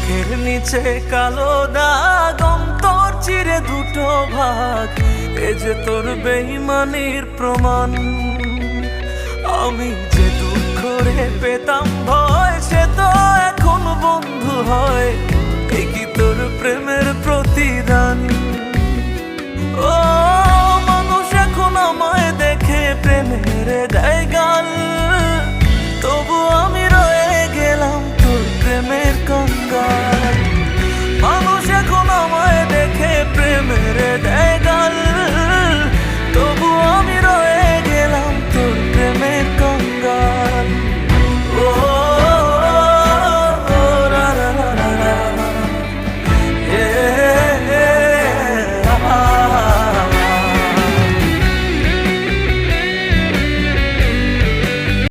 চোখের নিচে কালো দাগ, অন্তর চিরে দুটো ভাগ, এ যে তোর বেঈমানির প্রমাণ। আমি যে দুঃখ রে পেতাম ভয়, সে তো এখন বন্ধু হয়, এ কি তোর প্রেমের প্রতিদান? ও মানুষ এখন আমায় দেখে প্রেমের দেয় গাল,